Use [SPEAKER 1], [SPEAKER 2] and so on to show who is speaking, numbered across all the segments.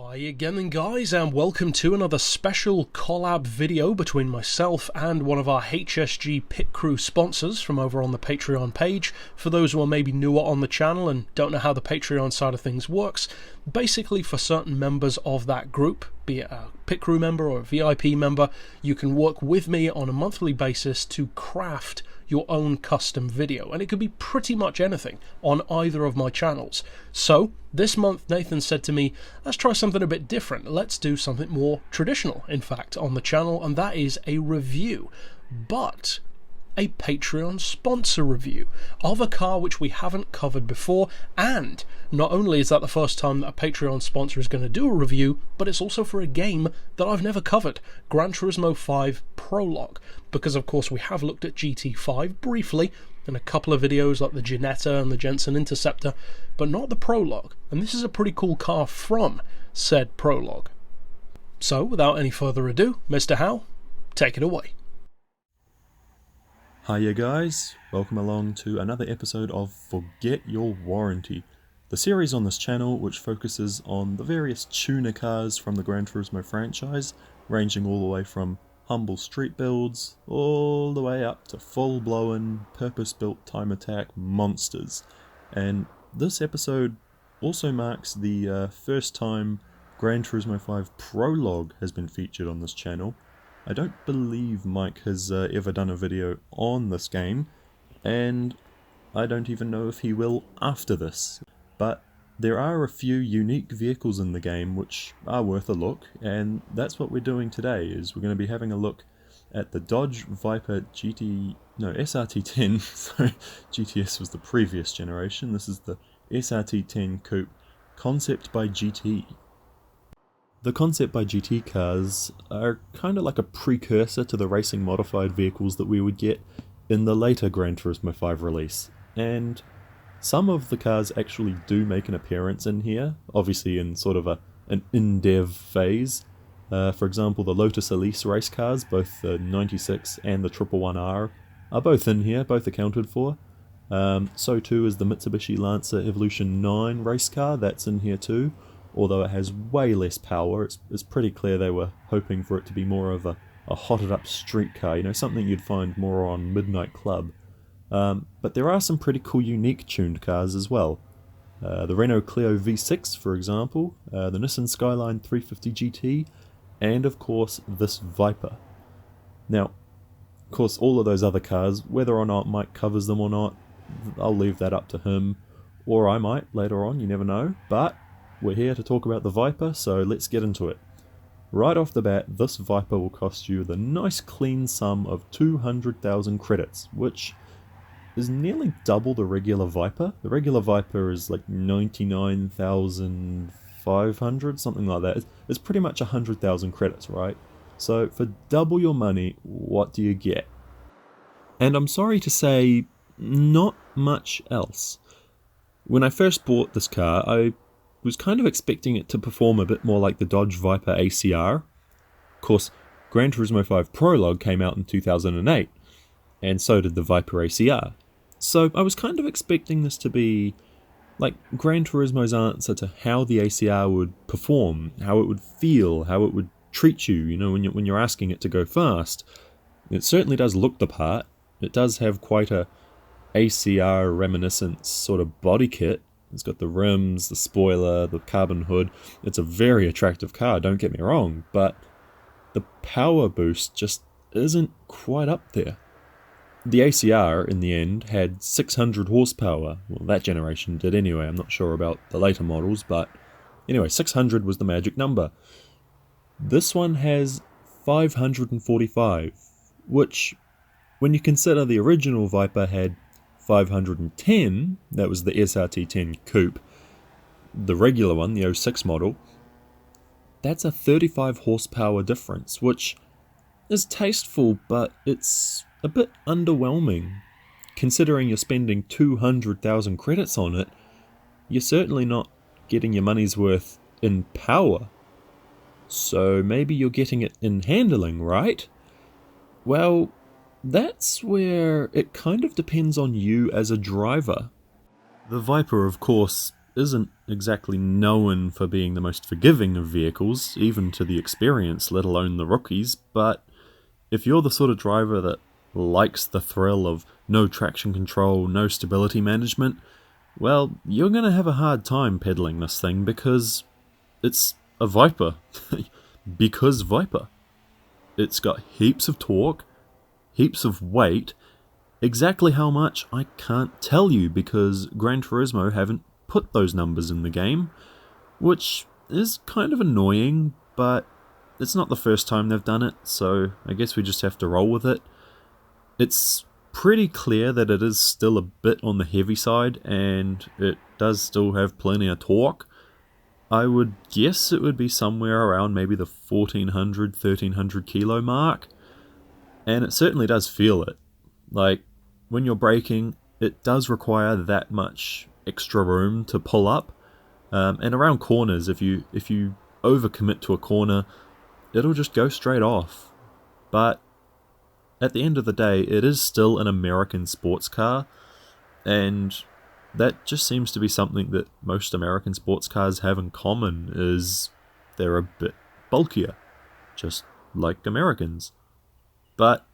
[SPEAKER 1] Hi again guys, and welcome to another special collab video between myself and one of our HSG pit crew sponsors from over on the Patreon page. For those who are maybe newer on the channel and don't know how the Patreon side of things works, basically for certain members of that group, be it a pit crew member or a VIP member, you can work with me on a monthly basis to craft your own custom video, and it could be pretty much anything on either of my channels. So this month Nathan said to me, let's try something a bit different, let's do something more traditional in fact on the channel, and that is a review, but a Patreon sponsor review of a car which we haven't covered before. And not only is that the first time that a Patreon sponsor is going to do a review, but it's also for a game that I've never covered, Gran Turismo 5 Prologue, because of course we have looked at GT5 briefly in a couple of videos like the Ginetta and the Jensen Interceptor, but not the Prologue, and this is a pretty cool car from said Prologue. So without any further ado, Mr. Howe, take it away.
[SPEAKER 2] Hiya guys, welcome along to another episode of Forget Your Warranty, the series on this channel which focuses on the various tuner cars from the Gran Turismo franchise, ranging all the way from humble street builds all the way up to full-blown, purpose-built time attack monsters. And this episode also marks the first time Gran Turismo 5 Prologue has been featured on this channel. I don't believe Mike has ever done a video on this game, and I don't even know if he will after this. But there are a few unique vehicles in the game which are worth a look, and that's what we're doing today. Is we're going to be having a look at the Dodge Viper SRT-10. Sorry, GTS was the previous generation. This is the SRT-10 Coupe Concept by GT. The Concept by GT cars are kind of like a precursor to the racing modified vehicles that we would get in the later Gran Turismo 5 release, and some of the cars actually do make an appearance in here, obviously in sort of an in-dev phase. For example, the Lotus Elise race cars, both the 96 and the 111R, are both in here, both accounted for. So too is the Mitsubishi Lancer Evolution 9 race car, that's in here too. Although it has way less power, it's pretty clear they were hoping for it to be more of a hotted up street car, you know, something you'd find more on Midnight Club. But there are some pretty cool unique tuned cars as well. The Renault Clio V6 for example, the Nissan Skyline 350 GT, and of course this Viper. Now, of course all of those other cars, whether or not Mike covers them or not, I'll leave that up to him, or I might later on, you never know, but we're here to talk about the Viper, so let's get into it. Right off the bat, this Viper will cost you the nice clean sum of 200,000 credits, which is nearly double the regular Viper. The regular Viper is like 99,500, something like that. It's pretty much 100,000 credits, right? So for double your money, what do you get? And I'm sorry to say, not much else. When I first bought this car, I was kind of expecting it to perform a bit more like the Dodge Viper ACR. Of course, Gran Turismo 5 Prologue came out in 2008, and so did the Viper ACR. So I was kind of expecting this to be like Gran Turismo's answer to how the ACR would perform, how it would feel, how it would treat you, you know, when you're asking it to go fast. It certainly does look the part. It does have quite a ACR reminiscent sort of body kit. It's got the rims, the spoiler, the carbon hood. It's a very attractive car, don't get me wrong, but the power boost just isn't quite up there. The ACR, in the end, had 600 horsepower. Well, that generation did anyway. I'm not sure about the later models, but anyway, 600 was the magic number. This one has 545, which, when you consider the original Viper had 510, that was the SRT-10 Coupe, the regular one, the 06 model, that's a 35 horsepower difference, which is tasteful, but it's a bit underwhelming. Considering you're spending 200,000 credits on it, you're certainly not getting your money's worth in power. So maybe you're getting it in handling, right? Well, that's where it kind of depends on you as a driver. The Viper, of course, isn't exactly known for being the most forgiving of vehicles, even to the experienced, let alone the rookies, but if you're the sort of driver that likes the thrill of no traction control, no stability management, well, you're going to have a hard time pedaling this thing because it's a Viper. Because Viper. It's got heaps of torque, heaps of weight. Exactly how much, I can't tell you because Gran Turismo haven't put those numbers in the game, which is kind of annoying, but it's not the first time they've done it, so I guess we just have to roll with it. It's pretty clear that it is still a bit on the heavy side, and it does still have plenty of torque. I would guess it would be somewhere around maybe the 1400, 1300 kilo mark, and it certainly does feel it. Like, when you're braking, it does require that much extra room to pull up, and around corners, if you overcommit to a corner, it'll just go straight off. But at the end of the day, it is still an American sports car, and that just seems to be something that most American sports cars have in common, is they're a bit bulkier, just like Americans. But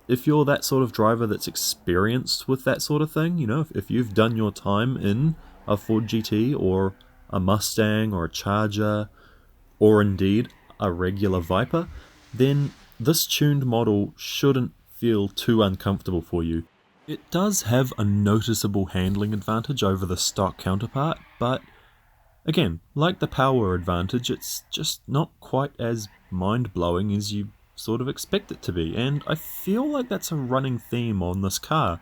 [SPEAKER 2] if you're that sort of driver that's experienced with that sort of thing, you know, if you've done your time in a Ford GT or a Mustang or a Charger, or indeed a regular Viper, then this tuned model shouldn't feel too uncomfortable for you. It does have a noticeable handling advantage over the stock counterpart, but again, like the power advantage, it's just not quite as mind-blowing as you sort of expect it to be, and I feel like that's a running theme on this car.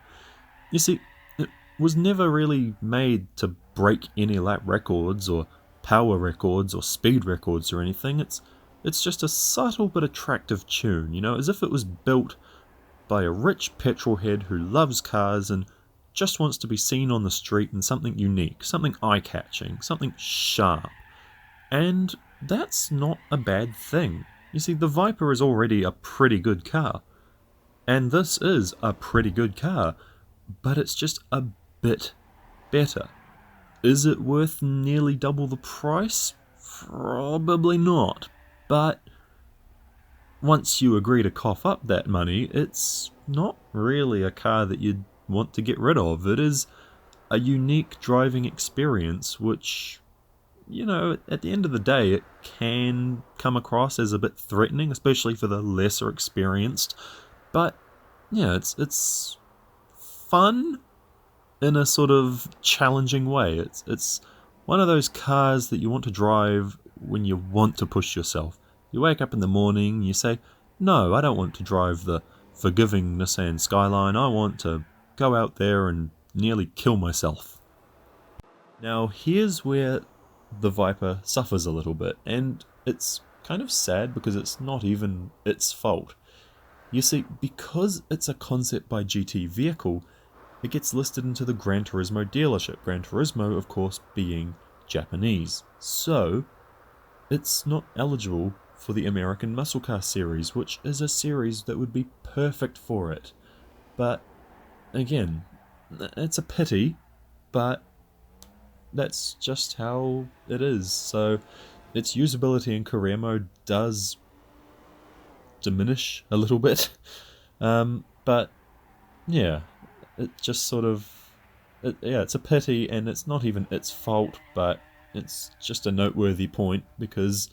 [SPEAKER 2] You see, it was never really made to break any lap records or power records or speed records or anything. It's just a subtle but attractive tune, you know, as if it was built by a rich petrolhead who loves cars and just wants to be seen on the street in something unique, something eye-catching, something sharp. And that's not a bad thing. You see, the Viper is already a pretty good car, and this is a pretty good car, but it's just a bit better. Is it worth nearly double the price? Probably not, but once you agree to cough up that money, it's not really a car that you'd want to get rid of. It is a unique driving experience which, you know, at the end of the day, it can come across as a bit threatening, especially for the lesser experienced. But yeah, it's fun in a sort of challenging way. It's one of those cars that you want to drive when you want to push yourself. You wake up in the morning, you say, no, I don't want to drive the forgiving Nissan Skyline, I want to go out there and nearly kill myself. Now here's where the Viper suffers a little bit, and it's kind of sad because it's not even its fault. You see, because it's a concept by GT vehicle, it gets listed into the Gran Turismo dealership, Gran Turismo of course being Japanese, so it's not eligible for the American Muscle Car series, which is a series that would be perfect for it. But again, it's a pity, but that's just how it is. So its usability in career mode does diminish a little bit, but yeah, it just sort of, it's a pity, and it's not even its fault, but it's just a noteworthy point because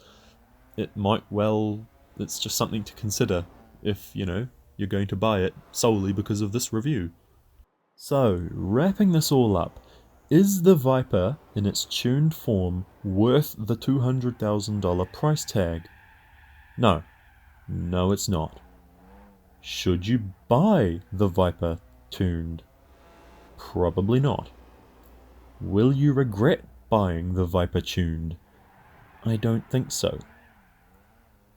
[SPEAKER 2] it might well, it's just something to consider if, you know, you're going to buy it solely because of this review. So, wrapping this all up, is the Viper in its tuned form worth the $200,000 price tag? No. No, it's not. Should you buy the Viper tuned? Probably not. Will you regret buying the Viper tuned? I don't think so.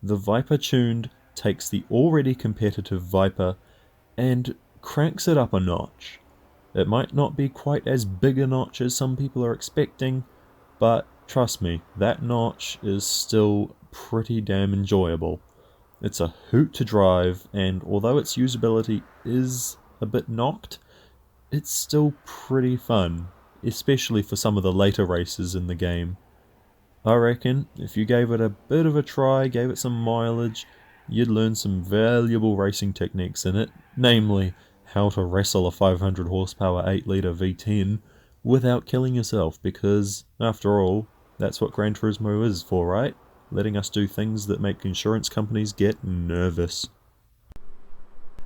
[SPEAKER 2] The Viper tuned takes the already competitive Viper and cranks it up a notch. It might not be quite as big a notch as some people are expecting, but trust me, that notch is still pretty damn enjoyable. It's a hoot to drive, and although its usability is a bit knocked, it's still pretty fun. especially for some of the later races in the game. I reckon if you gave it a bit of a try, gave it some mileage, you'd learn some valuable racing techniques in it, namely how to wrestle a 500 horsepower 8 litre V10 without killing yourself, because, after all, that's what Gran Turismo is for, right? Letting us do things that make insurance companies get nervous.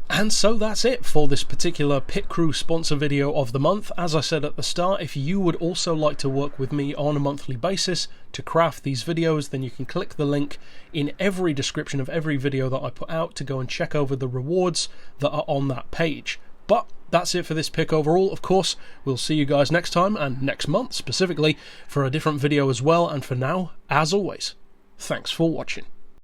[SPEAKER 1] And so that's it for this particular Pit Crew sponsor video of the month. As I said at the start, if you would also like to work with me on a monthly basis to craft these videos, then you can click the link in every description of every video that I put out to go and check over the rewards that are on that page. But that's it for this pick overall. Of course, we'll see you guys next time, and next month specifically, for a different video as well. And for now, as always, thanks for watching.